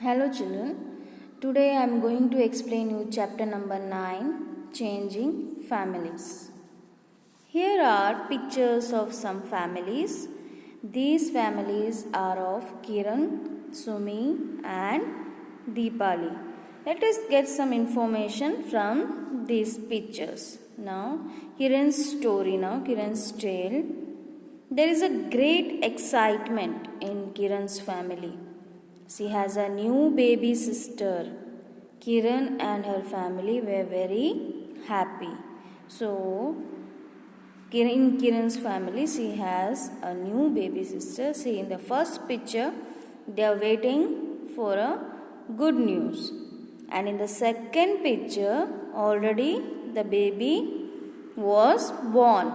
Hello children, today I am going to explain you chapter number 9, Changing Families. Here are pictures of some families. These families are of Kiran, Sumi and Deepali. Let us get some information from these pictures. Now, Kiran's tale. There is a great excitement in Kiran's family. She has a new baby sister. Kiran and her family were very happy. So, in Kiran's family, she has a new baby sister. See, in the first picture, they are waiting for a good news. And in the second picture, already the baby was born.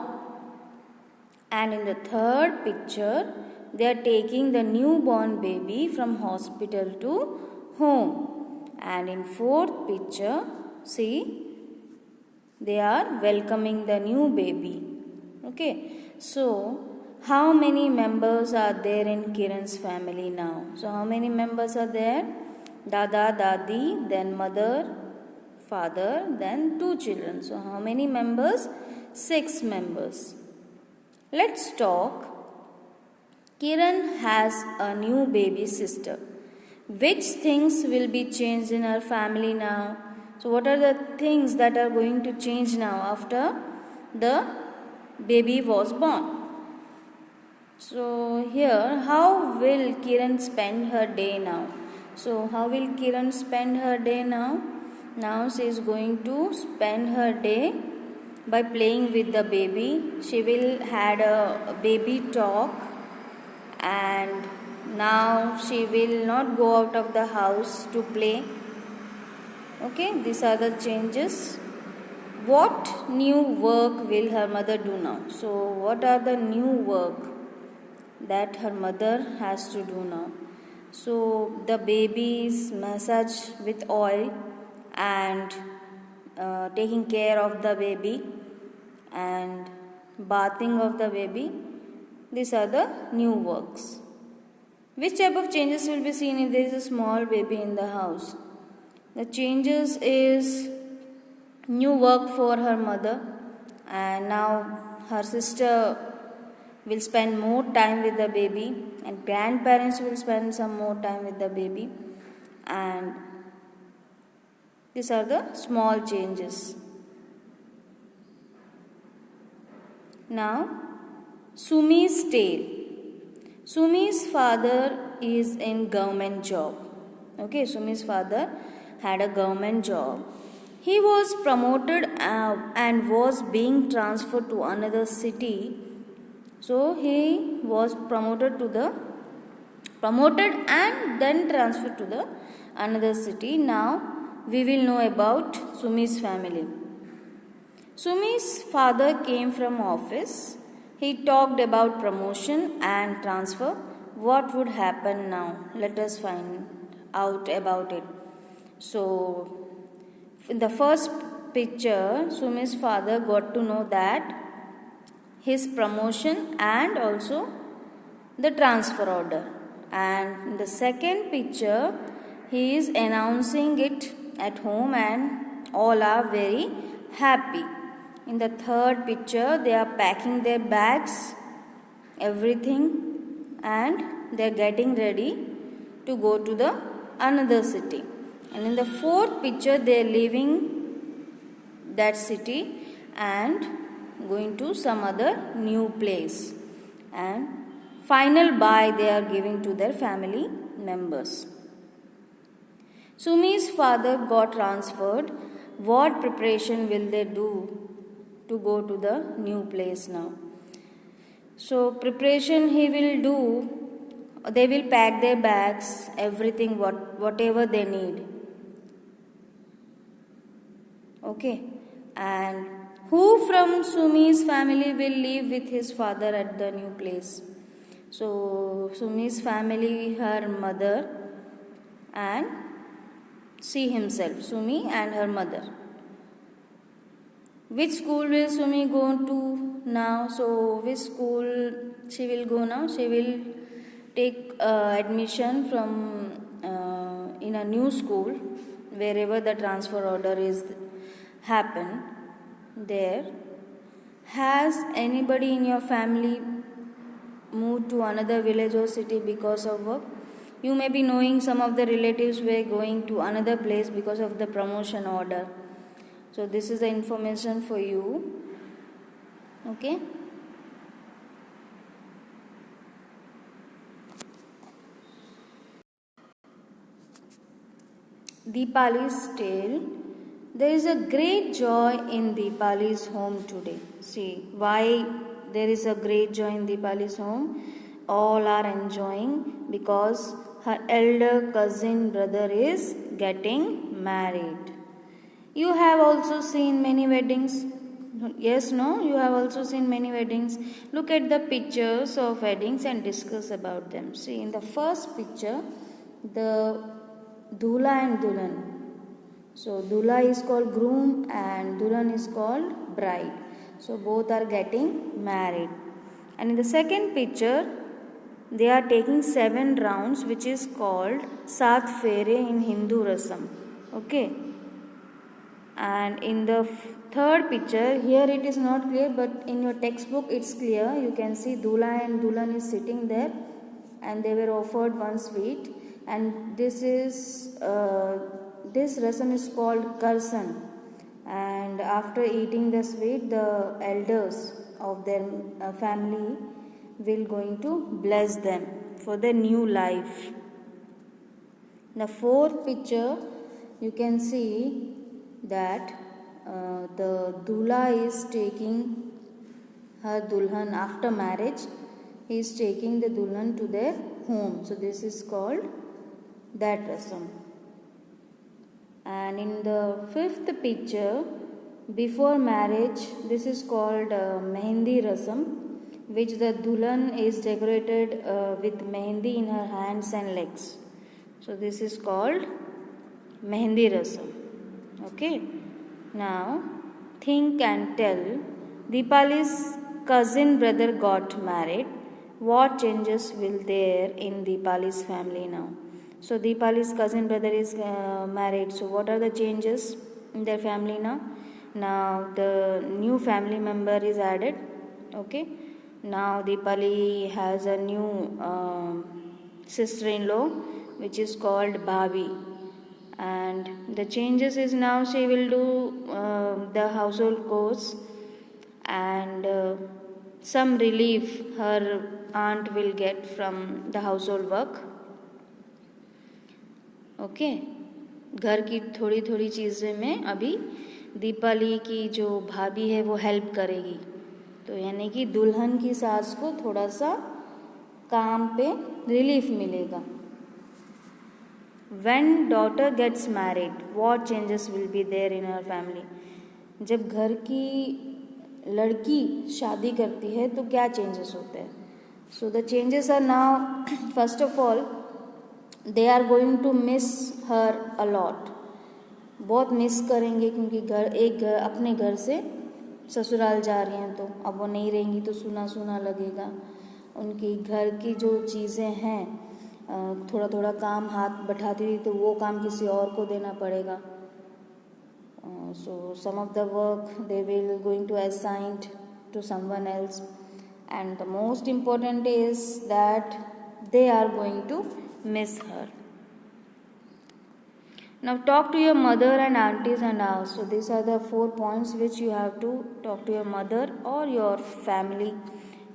And in the third picture, they are taking the newborn baby from hospital to home. And in fourth picture, see, they are welcoming the new baby. Okay, so how many members are there in Kiran's family now? So how many members are there? Dada, Dadi, then mother, father, then 2 children. So how many members? 6 members. Let's talk. Kiran has a new baby sister. Which things will be changed in her family now? So what are the things that are going to change now after the baby was born? So here, how will Kiran spend her day now? So how will Kiran spend her day now? Now she is going to spend her day by playing with the baby. She will had a baby talk, and now she will not go out of the house to play. Okay, these are the changes. What new work will her mother do now? So what are the new work that her mother has to do now? So the baby's massage with oil and taking care of the baby and bathing of the baby. These are the new works. Which type of changes will be seen if there is a small baby in the house? The changes is new work for her mother, and now her sister will spend more time with the baby, and grandparents will spend some more time with the baby, and these are the small changes. Now, Sumi's tale. Sumi's father is in government job. Okay, Sumi's father had a government job. He was promoted and was being transferred to another city. So he was promoted and then transferred to the another city. Now we will know about Sumi's family. Sumi's father came from office. He talked about promotion and transfer. What would happen now? Let us find out about it. So, in the first picture, Sumi's father got to know that his promotion and also the transfer order. And in the second picture, he is announcing it at home and all are very happy. In the third picture, they are packing their bags, everything, and they are getting ready to go to the another city. And in the fourth picture, they are leaving that city and going to some other new place. And final bye they are giving to their family members. Sumi's father got transferred. What preparation will they do to go to the new place now? So preparation he will do, they will pack their bags, everything whatever they need. Okay, and who from Sumi's family will live with his father at the new place? So Sumi's family, her mother and she himself, Sumi and her mother. Which school will Sumi go to now? So which school she will go now? She will take admission from in a new school, wherever the transfer order is happen there. Has anybody in your family moved to another village or city because of work? You may be knowing some of the relatives were going to another place because of the promotion order. So this is the information for you. Okay. Deepali's tale. There is a great joy in Deepali's home today. See why there is a great joy in Deepali's home. All are enjoying because her elder cousin brother is getting married. You have also seen many weddings. Yes, no, you have also seen many weddings. Look at the pictures of weddings and discuss about them. See, in the first picture, the Dula and Dulan. So, Dula is called groom and Dulan is called bride. So, both are getting married. And in the second picture, they are taking 7 rounds, which is called Saat Fere in Hindu Rasam. Okay. And in the third picture, here it is not clear, but in your textbook it's clear. You can see Dula and Dulan is sitting there and they were offered one sweet, and this rasam is called karsan, and after eating the sweet, the elders of their family will going to bless them for their new life. The fourth picture, you can see that the Dula is taking her Dulhan after marriage. He is taking the Dulhan to their home. So this is called that rasam. And in the fifth picture, before marriage, this is called Mehendi rasam, which the Dulhan is decorated with mehendi in her hands and legs. So this is called Mehendi rasam. Okay. Now think and tell. Deepali's cousin brother got married. What changes will there in Deepali's family now? So Deepali's cousin brother is married. So what are the changes in their family now? Now the new family member is added. Okay. Now Deepali has a new sister-in-law, which is called Bhabi. And the changes is now she will do the household chores, and some relief her aunt will get from the household work. Okay घर की थोड़ी थोड़ी चीज़ें में अभी दीपाली की जो भाभी है वो हेल्प करेगी, तो यानी कि दुल्हन की सास को थोड़ा सा काम पे रिलीफ मिलेगा. When daughter gets married, what changes will be there in her family? जब घर की लड़की शादी करती है तो क्या चेंजेस होते हैं? So the changes are now, first of all, they are going to miss her a lot. बहुत मिस करेंगे क्योंकि अपने घर से ससुराल जा रही हैं, तो अब वो नहीं रहेंगी तो सूना सूना लगेगा. उनकी घर की जो चीज़ें हैं, थोड़ा थोड़ा काम हाथ बैठाती थी तो वो काम किसी और को देना पड़ेगा. So some of the work they will going to assign to someone else, and the most important is that they are going to miss her. Now talk to your mother and aunties and aunts. So these are the 4 points which you have to talk to your mother or your family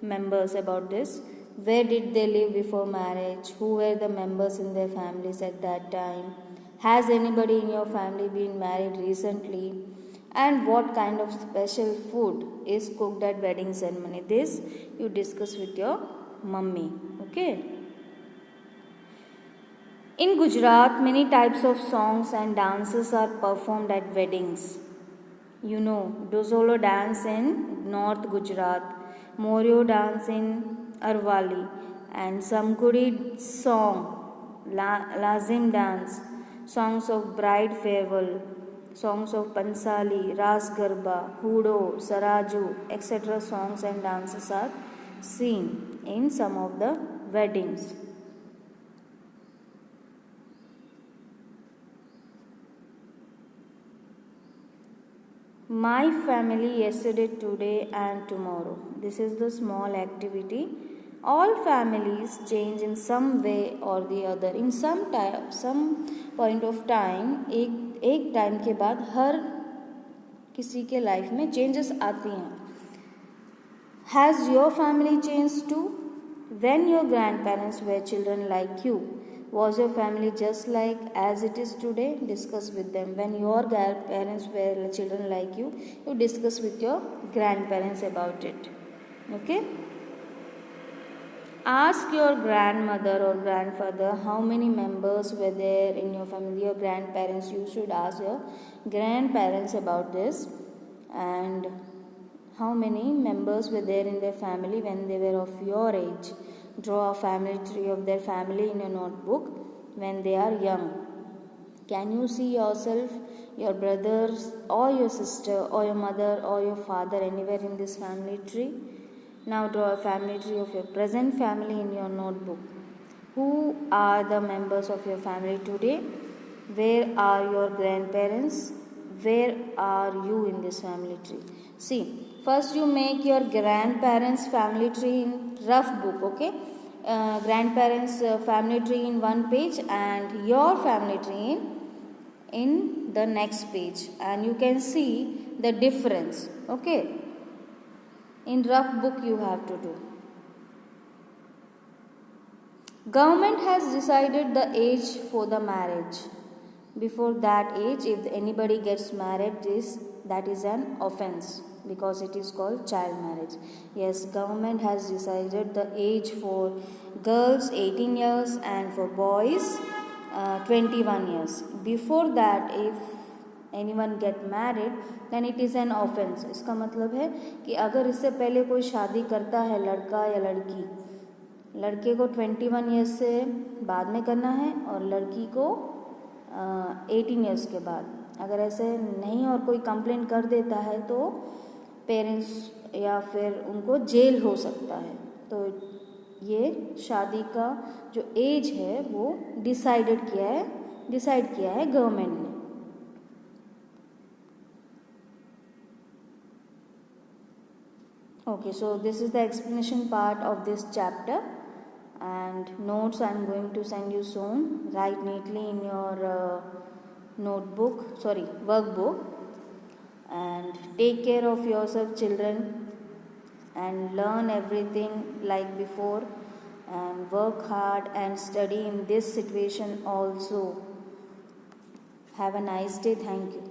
members about this. Where did they live before marriage? Who were the members in their families at that time? Has anybody in your family been married recently? And what kind of special food is cooked at wedding ceremony? This you discuss with your mummy. Okay. In Gujarat, many types of songs and dances are performed at weddings. You know, Dozolo dance in North Gujarat, Morio dance in Arwali, and Samgudi song, Lazim dance, songs of bride farewell, songs of Pansali, Ras Garba, Hudo, Saraju, etc. songs and dances are seen in some of the weddings. My family yesterday, today and tomorrow. This is the small activity. All families change in some way or the other. In some point of time, एक time के बाद हर किसी के life में changes आती हैं. Has your family changed too? When your grandparents were children like you, was your family just like as it is today? Discuss with them. When your grandparents were children like you discuss with your grandparents about it. Okay? Ask your grandmother or grandfather how many members were there in your family. Your grandparents, you should ask your grandparents about this. And how many members were there in their family when they were of your age. Draw a family tree of their family in a notebook when they are young. Can you see yourself, your brothers or your sister or your mother or your father anywhere in this family tree? Now draw a family tree of your present family in your notebook. Who are the members of your family today? Where are your grandparents? Where are you in this family tree? See, first you make your grandparents family tree in rough book, okay? Grandparents family tree in one page and your family tree in the next page, and you can see the difference, okay? In rough book you have to do. Government has decided the age for the marriage. Before that age, if anybody gets married, that is an offense because it is called child marriage. Yes, government has decided the age for girls 18 years and for boys 21 years. Before that, if anyone get married, then it is an offense. इसका मतलब है कि अगर इससे पहले कोई शादी करता है लड़का या लड़की, लड़के को 21 ईयर्स से बाद में करना है और लड़की को 18 ईयर्स के बाद. अगर ऐसे नहीं और कोई कंप्लेंट कर देता है तो पेरेंट्स या फिर उनको जेल हो सकता है. तो ये शादी का जो एज है वो डिसाइड किया है गवर्नमेंट ने. Okay, so this is the explanation part of this chapter, and notes I am going to send you soon. Write neatly in your workbook, and take care of yourself, children, and learn everything like before, and work hard and study in this situation also. Have a nice day. Thank you.